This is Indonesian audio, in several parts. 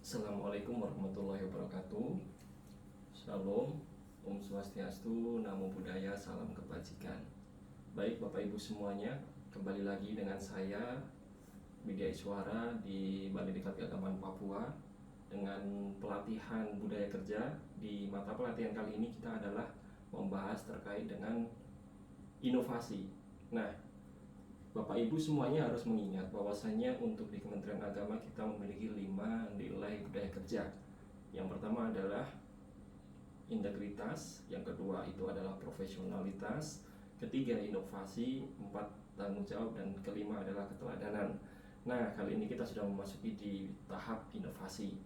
Assalamualaikum warahmatullahi wabarakatuh. Shalom, Om Swastiastu, Namo Buddhaya, salam kebajikan. Baik Bapak Ibu semuanya, kembali lagi dengan saya Widya Iswara di Balai Diklat Keagamaan Papua dengan pelatihan budaya kerja. Di mata pelatihan kali ini kita adalah membahas terkait dengan inovasi. Nah, Bapak Ibu semuanya harus mengingat bahwasanya untuk di Kementerian Agama kita memiliki 5 nilai budaya kerja. Yang pertama adalah integritas, yang kedua itu adalah profesionalitas, ketiga inovasi, 4 tanggung jawab, dan kelima adalah keteladanan. Nah, kali ini kita sudah memasuki di tahap inovasi.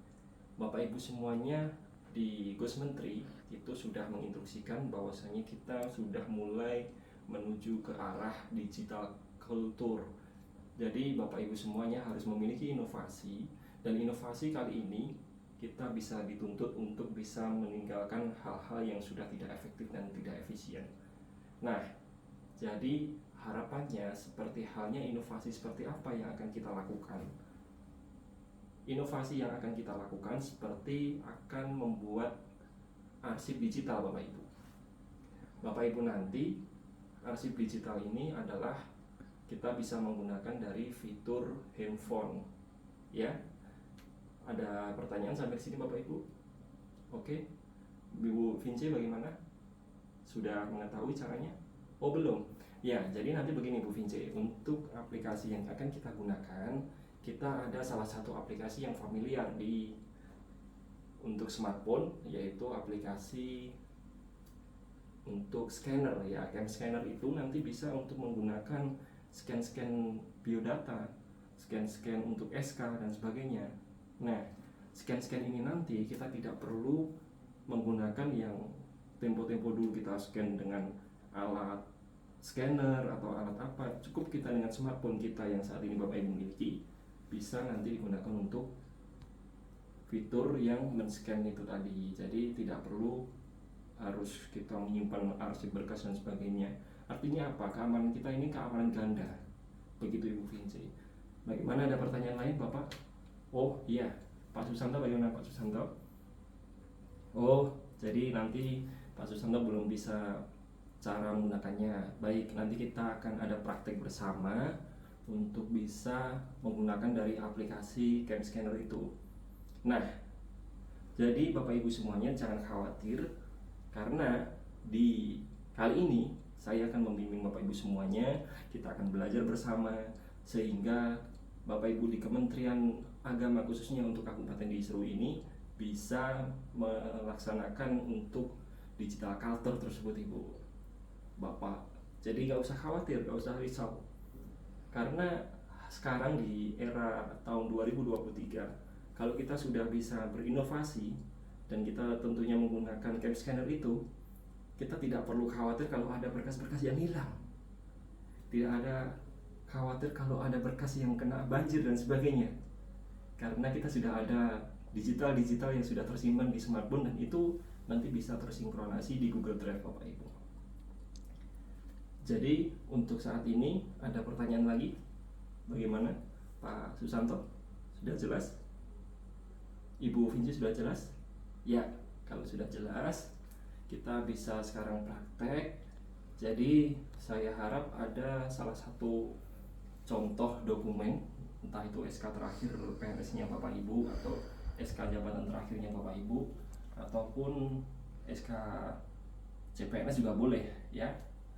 Bapak Ibu semuanya di Gus Menteri itu sudah menginstruksikan bahwasanya kita sudah mulai menuju ke arah digital kultur. Jadi Bapak Ibu semuanya harus memiliki inovasi, dan inovasi kali ini kita bisa dituntut untuk bisa meninggalkan hal-hal yang sudah tidak efektif dan tidak efisien. Nah, jadi harapannya seperti halnya inovasi seperti apa yang akan kita lakukan? Inovasi yang akan kita lakukan seperti akan membuat arsip digital Bapak Ibu. Bapak Ibu nanti arsip digital ini adalah kita bisa menggunakan dari fitur handphone, ya. Ada pertanyaan sampai sini Bapak Ibu? Oke, Bu Vinci bagaimana? Sudah mengetahui caranya? Oh belum? Ya, jadi nanti begini Bu Vinci, untuk aplikasi yang akan kita gunakan, kita ada salah satu aplikasi yang familiar untuk smartphone, yaitu aplikasi untuk scanner, ya. Cam scanner itu nanti bisa untuk menggunakan scan-scan biodata, scan-scan untuk SK dan sebagainya. Nah, scan-scan ini nanti kita tidak perlu menggunakan yang tempo-tempo dulu kita scan dengan alat scanner atau alat apa. Cukup kita dengan smartphone kita yang saat ini Bapak Ibu miliki, bisa nanti digunakan untuk fitur yang men-scan itu tadi. Jadi tidak perlu harus kita menyimpan arsip berkas dan sebagainya. Artinya apa? Keamanan kita ini keamanan ganda. Begitu Ibu Vinci. Bagaimana, ada pertanyaan lain Bapak? Oh iya, Pak Susanto bagaimana Pak Susanto? Oh, jadi nanti Pak Susanto belum bisa cara menggunakannya. Baik, nanti kita akan ada praktek bersama untuk bisa menggunakan dari aplikasi Cam Scanner itu. Nah, jadi Bapak Ibu semuanya jangan khawatir, karena di kali ini saya akan membimbing Bapak Ibu semuanya. Kita akan belajar bersama sehingga Bapak Ibu di Kementerian Agama khususnya untuk Kabupaten di Seru ini bisa melaksanakan untuk digital culture tersebut Ibu Bapak. Jadi gak usah khawatir, gak usah risau, karena sekarang di era tahun 2023, kalau kita sudah bisa berinovasi dan kita tentunya menggunakan Cam Scanner itu, kita tidak perlu khawatir kalau ada berkas-berkas yang hilang. Tidak ada khawatir kalau ada berkas yang kena banjir dan sebagainya, karena kita sudah ada digital yang sudah tersimpan di smartphone, dan itu nanti bisa tersinkronasi di Google Drive Bapak Ibu. Jadi untuk saat ini ada pertanyaan lagi? Bagaimana Pak Susanto? Sudah jelas? Ibu Vinci sudah jelas? Ya, kalau sudah jelas kita bisa sekarang praktek. Jadi saya harap ada salah satu contoh dokumen, entah itu SK terakhir PNS-nya Bapak Ibu atau SK jabatan terakhirnya Bapak Ibu, ataupun SK CPNS juga boleh, ya,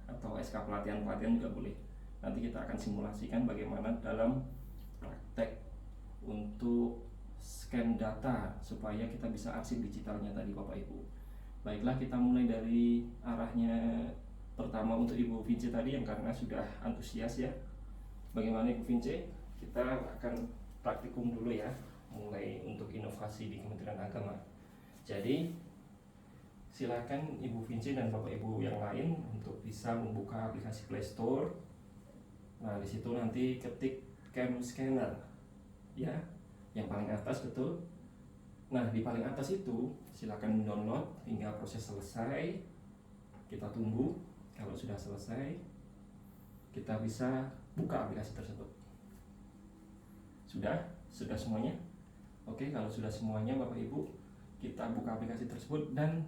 atau SK pelatihan juga boleh. Nanti kita akan simulasikan bagaimana dalam praktek untuk scan data supaya kita bisa arsip digitalnya tadi Bapak Ibu. Baiklah, kita mulai dari arahnya pertama untuk Ibu Vinci tadi yang karena sudah antusias, ya. Bagaimana Ibu Vinci? Kita akan praktikum dulu, ya, mulai untuk inovasi di Kementerian Agama. Jadi silakan Ibu Vinci dan Bapak Ibu yang lain untuk bisa membuka aplikasi Play Store. Nah, di situ nanti ketik Cam Scanner, ya, yang paling atas, betul. Nah, di paling atas itu silakan download hingga proses selesai. Kita tunggu. Kalau sudah selesai, kita bisa buka aplikasi tersebut. Sudah semuanya? Oke, kalau sudah semuanya Bapak Ibu, kita buka aplikasi tersebut dan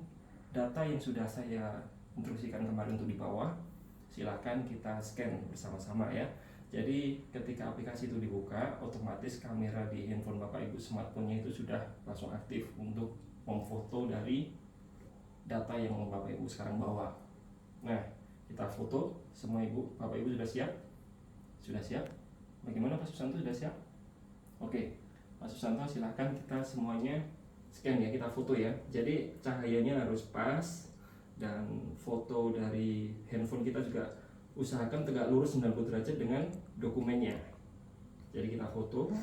data yang sudah saya instruksikan kemarin untuk di bawah, silakan kita scan bersama-sama ya. Jadi ketika aplikasi itu dibuka, otomatis kamera di handphone Bapak Ibu smartphone-nya itu sudah langsung aktif untuk memfoto dari data yang Bapak Ibu sekarang bawa. Nah, kita foto semua Ibu, Bapak Ibu sudah siap? Sudah siap? Bagaimana Pak Susanto, sudah siap? Oke, Pak Susanto silahkan kita semuanya scan ya, kita foto ya. Jadi cahayanya harus pas dan foto dari handphone kita juga usahakan tegak lurus 90 derajat dengan dokumennya. Jadi kita foto.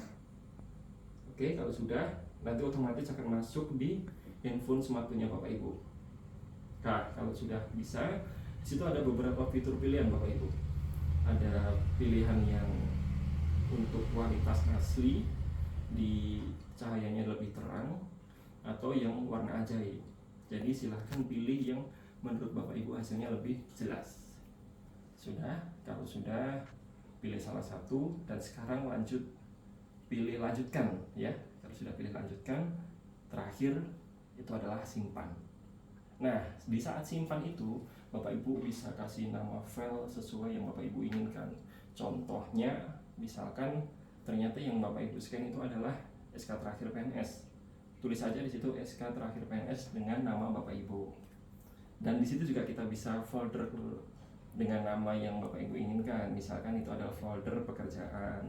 Oke, kalau sudah, nanti otomatis akan masuk di handphone smartphone-nya Bapak Ibu. Nah, kalau sudah bisa, di situ ada beberapa fitur pilihan Bapak Ibu. Ada pilihan yang untuk kualitas asli, di cahayanya lebih terang, atau yang warna ajaib. Jadi silahkan pilih yang menurut Bapak Ibu hasilnya lebih jelas. Sudah, kalau sudah pilih salah satu dan sekarang pilih lanjutkan ya. Kalau sudah pilih lanjutkan, terakhir itu adalah simpan. Nah, di saat simpan itu Bapak Ibu bisa kasih nama file sesuai yang Bapak Ibu inginkan. Contohnya, misalkan ternyata yang Bapak Ibu scan itu adalah SK terakhir PNS. Tulis saja di situ SK terakhir PNS dengan nama Bapak Ibu. Dan di situ juga kita bisa folder dengan nama yang Bapak Ibu inginkan. Misalkan itu adalah folder pekerjaan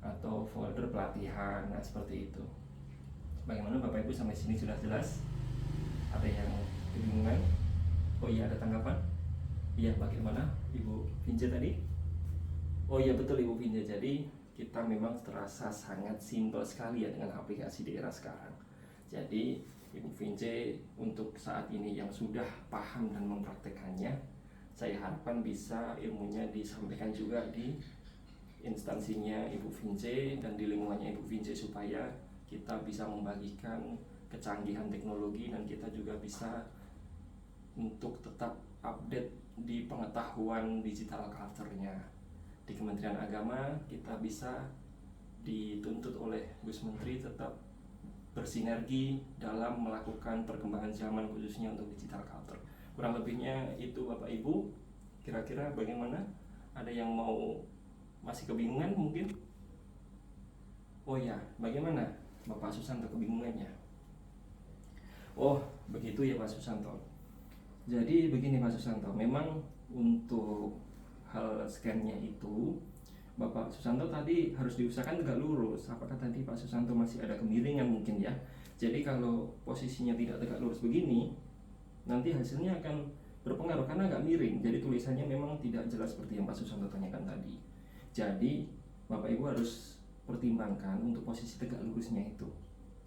atau folder pelatihan. Nah, seperti itu. Bagaimana Bapak Ibu sampai sini sudah jelas? Ada yang kebingungan? Oh iya, ada tanggapan? Iya, bagaimana Ibu Vince tadi? Oh iya, betul Ibu Vince. Jadi kita memang terasa sangat simpel sekali ya dengan aplikasi di era sekarang. Jadi Ibu Vince untuk saat ini yang sudah paham dan mempraktekannya, saya harapkan bisa ilmunya disampaikan juga di instansinya Ibu Vince dan di lingkungannya Ibu Vince, supaya kita bisa membagikan kecanggihan teknologi dan kita juga bisa untuk tetap update di pengetahuan digital culture-nya. Di Kementerian Agama kita bisa dituntut oleh Gus Menteri tetap bersinergi dalam melakukan perkembangan zaman khususnya untuk digital culture. Kurang lebihnya itu Bapak Ibu. Kira-kira bagaimana? Ada yang mau masih kebingungan mungkin? Oh ya, bagaimana Bapak Susanto kebingungannya? Oh, begitu ya Pak Susanto. Jadi begini Pak Susanto, memang untuk hal scan-nya itu Bapak Susanto tadi harus diusahakan tegak lurus. Apakah tadi Pak Susanto masih ada kemiringan mungkin ya? Jadi kalau posisinya tidak tegak lurus begini, nanti hasilnya akan berpengaruh karena agak miring. Jadi tulisannya memang tidak jelas seperti yang Pak Susanto tanyakan tadi. Jadi Bapak Ibu harus pertimbangkan untuk posisi tegak lurusnya itu.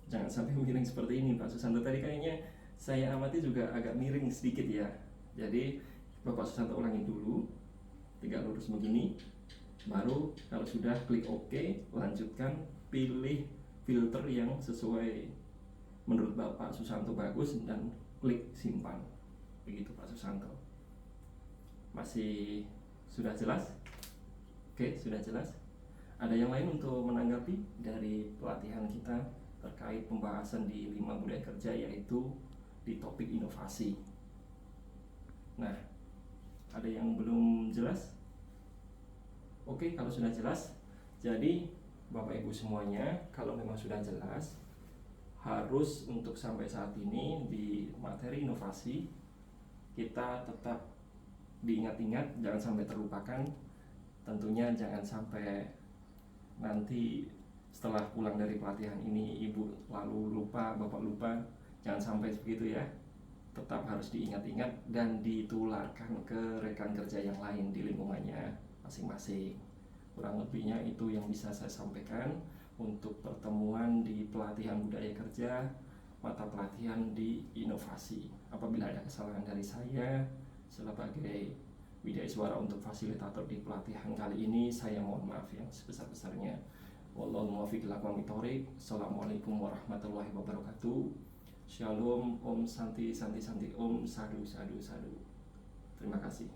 Jangan sampai miring seperti ini Pak Susanto. Tadi kayaknya saya amati juga agak miring sedikit ya. Jadi Bapak Susanto ulangi dulu, tegak lurus begini. Baru kalau sudah klik OK, lanjutkan, pilih filter yang sesuai menurut Bapak Susanto bagus dan klik simpan. Begitu Pak Susanto. Masih sudah jelas? Oke, sudah jelas. Ada yang lain untuk menanggapi dari pelatihan kita terkait pembahasan di 5 budaya kerja, yaitu di topik inovasi. Nah, ada yang belum jelas? Oke, kalau sudah jelas, jadi Bapak Ibu semuanya, kalau memang sudah jelas, harus untuk sampai saat ini di materi inovasi kita tetap diingat-ingat, jangan sampai terlupakan. Tentunya jangan sampai nanti setelah pulang dari pelatihan ini Ibu lalu lupa, Bapak lupa, jangan sampai begitu ya. Tetap harus diingat-ingat dan ditularkan ke rekan kerja yang lain di lingkungannya masing-masing. Kurang lebihnya itu yang bisa saya sampaikan untuk pertemuan di pelatihan budaya kerja, mata pelatihan di inovasi. Apabila ada kesalahan dari saya sebagai Widya Iswara untuk fasilitator di pelatihan kali ini, saya mohon maaf yang sebesar-besarnya. Wallahu muwaffiq ila aqwamit thoriq. Assalamualaikum warahmatullahi wabarakatuh. Shalom, Om Santi Santi Santi, Om Sadu Sadu Sadu. Terima kasih.